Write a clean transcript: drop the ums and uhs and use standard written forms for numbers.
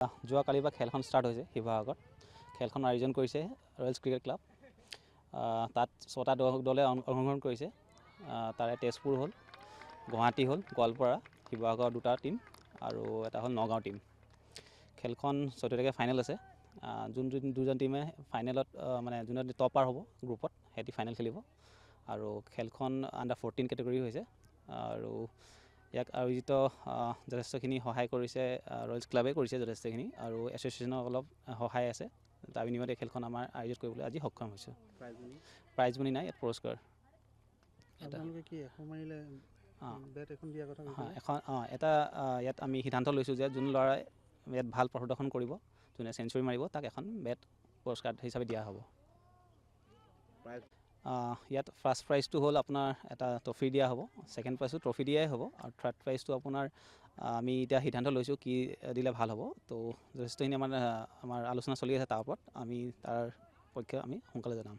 যোৱাকালিৰ পৰা খেলখন ষ্টাৰ্ট হৈছে শিৱসাগৰত। খেলখন আয়োজন কৰিছে ৰয়েলছ ক্ৰিকেট ক্লাব। তাত 6টা দলে অংশগ্ৰহণ কৰিছে। তাৰে তেজপুৰ হ'ল, গুৱাহাটী হ'ল, গোৱালপাৰা, শিৱসাগৰ 2টা টিম আৰু এটা হ'ল নগাঁও টিম। খেলখন 14 তাৰিখে ফাইনেল আছে। যোন দুজন টিমে ফাইনেলত মানে যোনে টপাৰ হ'ব গ্ৰুপত সিহঁতি ফাইনেল খেলিব। আৰু খেলখন আণ্ডাৰ 14 কেটেগৰী হৈছে। আৰু ইয়াক আয়োজিত যথেষ্টখিনি সহায় কৰিছে ৰয়েলছ ক্লাবে কৰিছে যথেষ্টখিনি, আৰু এছ'চিয়েশ্যনৰ অলপ সহায় আছে। তাৰ বিনিময়তে খেলখন আমাৰ আয়োজিত কৰিবলৈ আজি সক্ষম হৈছোঁ। প্ৰাইজ মানি নাই, ইয়াত পুৰস্কাৰ এটা ইয়াত আমি সিদ্ধান্ত লৈছোঁ যে যোন ল'ৰাই ইয়াত ভাল প্ৰদৰ্শন কৰিব, যোনে চেঞ্চুৰী মাৰিব, তাক এখন বেট পুৰস্কাৰ হিচাপে দিয়া হ'ব। ইয়াত ফাৰ্ষ্ট প্ৰাইজটো হ'ল আপোনাৰ এটা ট্ৰফি দিয়া হ'ব, ছেকেণ্ড প্ৰাইজটো ট্ৰফি দিয়াই হ'ব, আৰু থাৰ্ড প্ৰাইজটো আপোনাৰ আমি এতিয়া সিদ্ধান্ত লৈছোঁ কি দিলে ভাল হ'ব। তো যথেষ্টখিনি আমাৰ আলোচনা চলি আছে তাৰ ওপৰত। আমি তাৰ পক্ষে আমি সোনকালে জনাম।